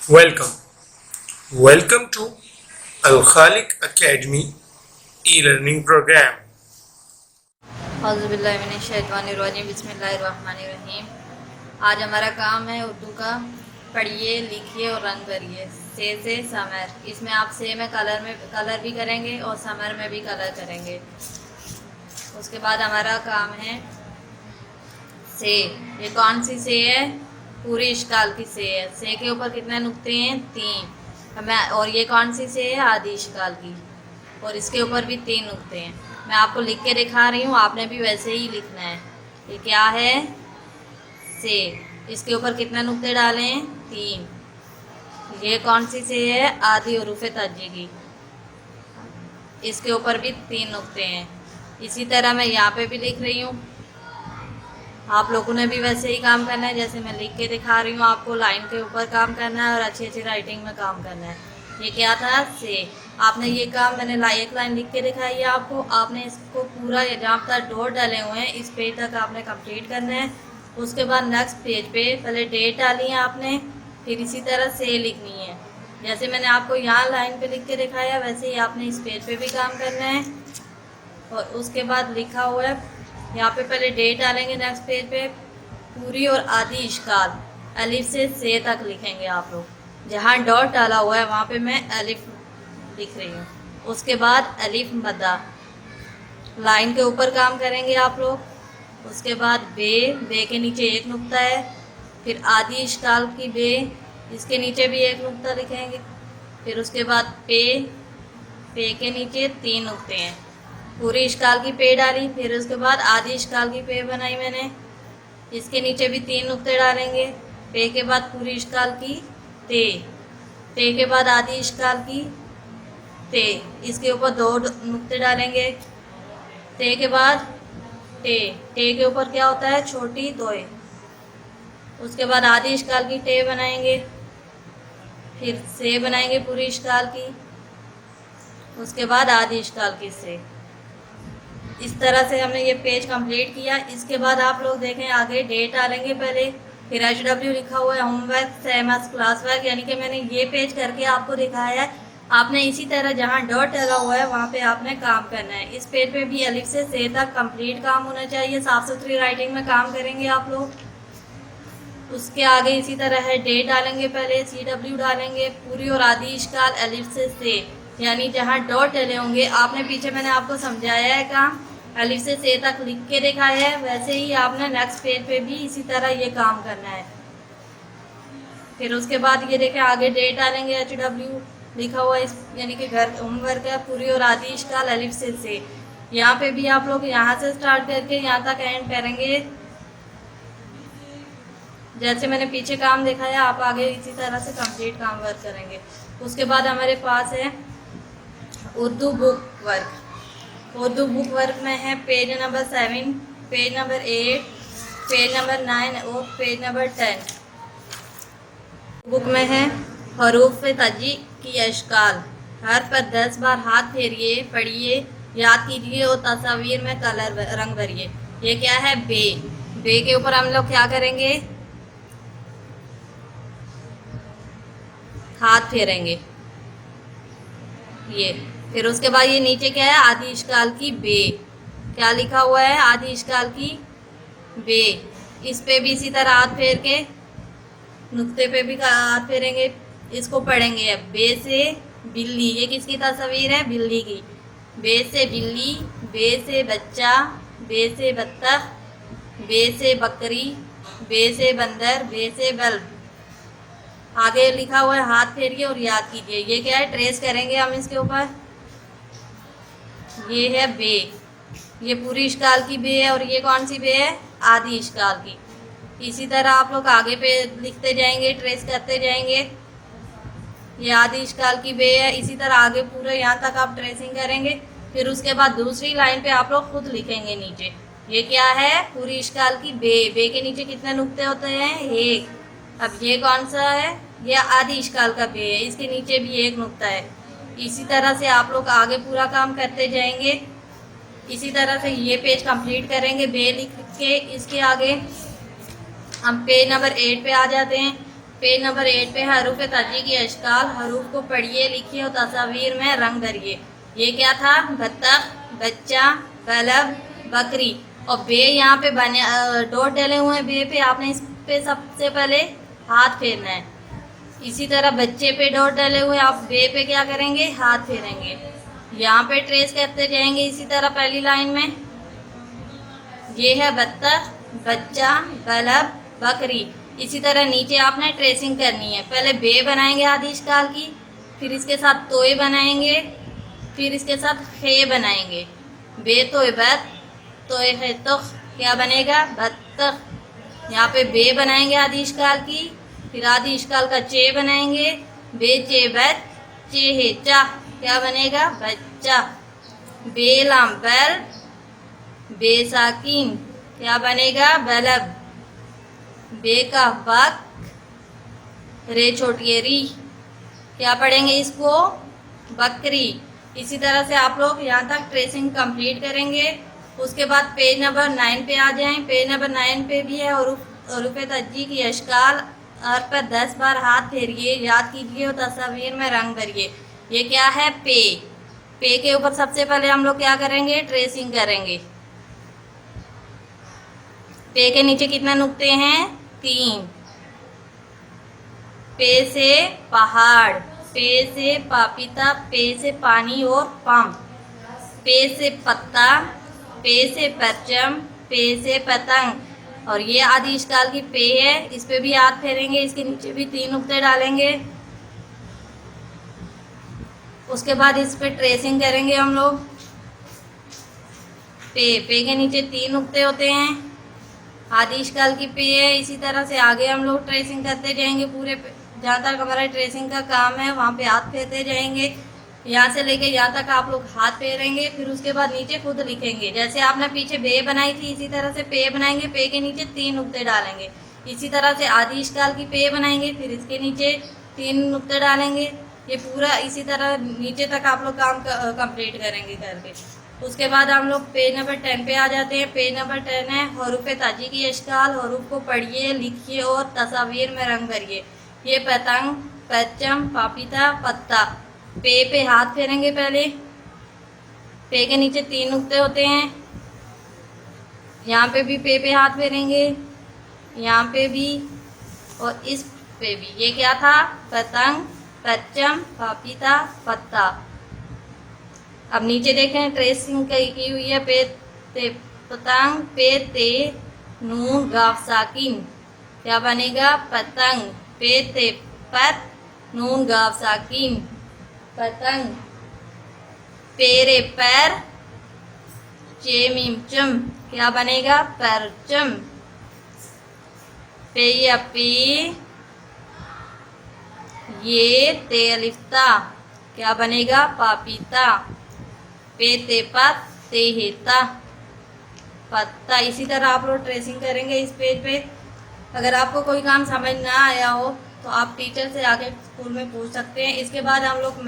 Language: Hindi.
Welcome. Welcome to Al Khaliq Academy e-learning program. औज़ुबिल्लाहिमिनश्शैतानिर्रजीम बिस्मिल्लाहिर्रहमानिर्रहीम। आज हमारा काम है उर्दू का पढ़िए, लिखिए और रंग भरिए। से समर, इसमें आप से में कलर भी करेंगे और समर में भी कलर करेंगे। उसके बाद हमारा काम है से। ये कौन सी से है? पूरी इश्काल की से है। से के ऊपर कितने नुक्ते हैं? 3। और ये कौन सी से है? आधी इश्काल की, और इसके ऊपर भी 3 नुक्ते हैं। मैं आपको लिख के दिखा रही हूँ, आपने भी वैसे ही लिखना है। ये क्या है? से। इसके ऊपर कितने नुक्ते डाले हैं? 3। ये कौन सी से है? आधी हुरूफ तर्जीह की, इसके ऊपर भी 3 नुक्ते हैं। इसी तरह मैं यहाँ पे भी लिख रही हूँ। आप लोगों ने भी वैसे ही काम करना है, जैसे मैं लिख के दिखा रही हूँ। आपको लाइन के ऊपर काम करना है और अच्छी अच्छी राइटिंग में काम करना है। ये क्या था? से। आपने ये काम, मैंने एक लाइन लिख के दिखाई है आपको, आपने इसको पूरा जहाँ तक डॉट डाले हुए हैं इस पेज तक आपने कंप्लीट करना है। उसके बाद नेक्स्ट पेज पे पहले डेट डाली है आपने, फिर इसी तरह से लिखनी है। जैसे मैंने आपको यहाँ लाइन पे लिख के दिखाया वैसे ही आपने इस पेज पे भी काम करना है। और उसके बाद लिखा हुआ है यहाँ पे, पहले डेट डालेंगे नेक्स्ट पेज पे, पूरी और आधी इश्काल अलिफ से तक लिखेंगे आप लोग। जहाँ डॉट डाला हुआ है वहाँ पे मैं अलिफ लिख रही हूँ। उसके बाद अलिफ मद्दा लाइन के ऊपर काम करेंगे आप लोग। उसके बाद बे के नीचे एक नुक्ता है, फिर आधी इश्काल की बे, इसके नीचे भी एक नुक्ता लिखेंगे। फिर उसके बाद पे के नीचे 3 नुक्ते हैं। पूरी इश्काल की पे डाली, फिर उसके बाद आधी इश्काल की पे बनाई मैंने, इसके नीचे भी 3 नुक्ते डालेंगे। पे के बाद पूरी इश्काल की ते के बाद आधी इश्काल की ते, इसके ऊपर 2 नुक्ते डालेंगे। ते के बाद टे के ऊपर क्या होता है? छोटी तोय। उसके बाद आधी इश्काल की टे बनाएंगे, फिर से बनाएंगे पूरी इश्काल की, उसके बाद आधी इश्काल की से। इस तरह से हमने ये पेज कंप्लीट किया। इसके बाद आप लोग देखें आगे डेट डालेंगे पहले, फिर HW लिखा हुआ है होमवर्क सेमस क्लास वर्क, यानी कि मैंने ये पेज करके आपको दिखाया है। आपने इसी तरह जहाँ डॉट डाला हुआ है वहाँ पे आपने काम करना है। इस पेज पे भी अलिफ से तक कंप्लीट काम होना चाहिए। साफ़ सुथरी राइटिंग में काम करेंगे आप लोग। उसके आगे इसी तरह है, डेट डालेंगे पहले, CW डालेंगे, पूरी और आधी इश्काल अलिफ से, यानी जहाँ डॉट डले होंगे, आपने पीछे मैंने आपको समझाया है काम, अलिफ से तक लिख के दिखाया है, वैसे ही आपने नेक्स्ट पेज पे भी इसी तरह ये काम करना है। फिर उसके बाद ये देखें आगे डेट डालेंगे, HW लिखा हुआ इस, यानी कि घर होमवर्क है, पूरी और आधी इश्काल अलिफ से। यहाँ पे भी आप लोग यहाँ से स्टार्ट करके यहाँ तक एंड करेंगे। जैसे मैंने पीछे काम दिखाया आप आगे इसी तरह से कंप्लीट काम वर्क करेंगे। उसके बाद हमारे पास है Urdu book work. Urdu book work में है page number 7, page number 8, page number 9 और पेज नंबर 10। बुक में है हरूफ तर्जीह की अश्काल। हर पर 10 बार हाथ फेरिए, पढ़िए, याद कीजिए और तस्वीर में कलर रंग भरिए। ये क्या है? बे के ऊपर हम लोग क्या करेंगे? हाथ फेरेंगे ये। फिर उसके बाद ये नीचे क्या है? आधी इश्काल की बे। क्या लिखा हुआ है? आधी इश्काल की बे। इस पे भी इसी तरह हाथ फेर के, नुक्ते पे भी हाथ फेरेंगे। इसको पढ़ेंगे अब। बे से बिल्ली, ये किसकी तस्वीर है? बिल्ली की। बे से बिल्ली, बे से बच्चा, बे से बत्तख, बे से बकरी, बे से बंदर, बे से बल्ब। आगे लिखा हुआ है हाथ फेरिए और याद कीजिए। ये क्या है? ट्रेस करेंगे हम इसके ऊपर। ये है बे, ये पूरी इश्काल की बे है, और ये कौन सी बे है? आधी इश्काल की। इसी तरह आप लोग आगे पे लिखते जाएंगे, ट्रेस करते जाएंगे। ये आधी इश्काल की बे है, इसी तरह आगे पूरे यहाँ तक आप ट्रेसिंग करेंगे। फिर उसके बाद दूसरी लाइन पे आप लोग खुद लिखेंगे नीचे। ये क्या है? पूरी इश्काल की बे के नीचे कितने नुक्ते होते हैं? 1। अब ये कौन सा है? ये आधी इश्काल का बे है, इसके नीचे भी 1 नुक्ता है। इसी तरह से आप लोग आगे पूरा काम करते जाएंगे। इसी तरह से ये पेज कंप्लीट करेंगे बे लिख के। इसके आगे हम पेज नंबर 8 पे आ जाते हैं। पेज नंबर 8 पे हरूफ तजी की अशकाल, हरूफ को पढ़िए, लिखिए और तस्वीर में रंग भरिए। ये क्या था? बत्तख, बच्चा, बलब, बकरी। और बे यहाँ पे बने डॉट डले हुए हैं बे पे, आपने इस पे सबसे पहले हाथ फेरना है। इसी तरह बच्चे पे डॉट डले हुए, आप बे पे क्या करेंगे? हाथ फेरेंगे। यहाँ पे ट्रेस करते जाएंगे इसी तरह पहली लाइन में। ये है बत्तख, बच्चा, बलब, बकरी। इसी तरह नीचे आपने ट्रेसिंग करनी है। पहले बे बनाएंगे आदिश काल की, फिर इसके साथ तोय बनाएंगे, फिर इसके साथ खे बनाएंगे। बे तोय बत, तोय है तो क्या बनेगा? बत्तख। यहाँ पे बे बनाएंगे आदिश काल की, फिर आदिश काल का चे बनाएंगे, बे चे बच, चे है चा, क्या बनेगा? बच्चा। बेलाम बैल, बेसाकिन, क्या बनेगा? बलब। बेका बक, रे छोटी री, क्या पढ़ेंगे इसको? बकरी। इसी तरह से आप लोग यहाँ तक ट्रेसिंग कंप्लीट करेंगे। उसके बाद पेज नंबर 9 पे आ जाएं। पेज नंबर 9 पे भी है हरूफ तज्जी की अशकाल। हर पर 10 बार हाथ फेरिए, याद कीजिए और तस्वीर में रंग भरिए। ये क्या है? पे। पे के ऊपर सबसे पहले हम लोग क्या करेंगे? ट्रेसिंग करेंगे। पे के नीचे कितने नुक्ते हैं? 3। पे से पहाड़, पे से पापीता, पे से पानी और पंप, पे से पत्ता, पे से परचम, पे से पतंग। और ये आदिश काल की पे है, इस पे भी हाथ फेरेंगे, इसके नीचे भी 3 नुक्ते डालेंगे। उसके बाद इस पे ट्रेसिंग करेंगे हम लोग। पे के नीचे 3 नुक्ते होते हैं, आदिश काल की पे है। इसी तरह से आगे हम लोग ट्रेसिंग करते जाएंगे। पूरे जहाँ तक हमारा ट्रेसिंग का काम है वहाँ पे हाथ फेरते जाएंगे। यहाँ से लेके यहाँ तक आप लोग हाथ फेरेंगे, फिर उसके बाद नीचे खुद लिखेंगे। जैसे आपने पीछे बे बनाई थी, इसी तरह से पे बनाएंगे। पे के नीचे 3 नुक्ते डालेंगे। इसी तरह से आदिश काल की पे बनाएंगे, फिर इसके नीचे 3 नुक्ते डालेंगे। ये पूरा इसी तरह नीचे तक आप लोग काम कंप्लीट करेंगे करके। उसके बाद हम लोग पेज नंबर 10 पे आ जाते हैं। पेज नंबर 10 है हरूफ ताजी की अशकाल। हरूफ को पढ़िए, लिखिए और तस्वीर में रंग भरिए। ये पतंग, परचम, पापीता, पत्ता। पे हाथ फेरेंगे पहले। पे के नीचे 3 नुक्ते होते हैं, यहाँ पे भी पे हाथ फेरेंगे, यहाँ पे भी और इस पे भी। ये क्या था? पतंग, परचम, पापीता, पत्ता। अब नीचे देखें ट्रेसिंग की हुई है। पे ते पतंग, पे ते नून गाफ साकिन, क्या बनेगा? पतंग। पे ते पत, नून गाफ साकिन, पतंग। पेरे पैर, चे मीम चम, क्या बनेगा? परचम। पे या पे, ये ते अलिफ्ता, क्या बनेगा? पापीता। पे ते पत, ते हेता, पत्ता। इसी तरह आप लोग ट्रेसिंग करेंगे इस पेज पे। अगर आपको कोई काम समझ ना आया हो तो आप टीचर से आके स्कूल में पूछ सकते हैं। इसके बाद हम लोग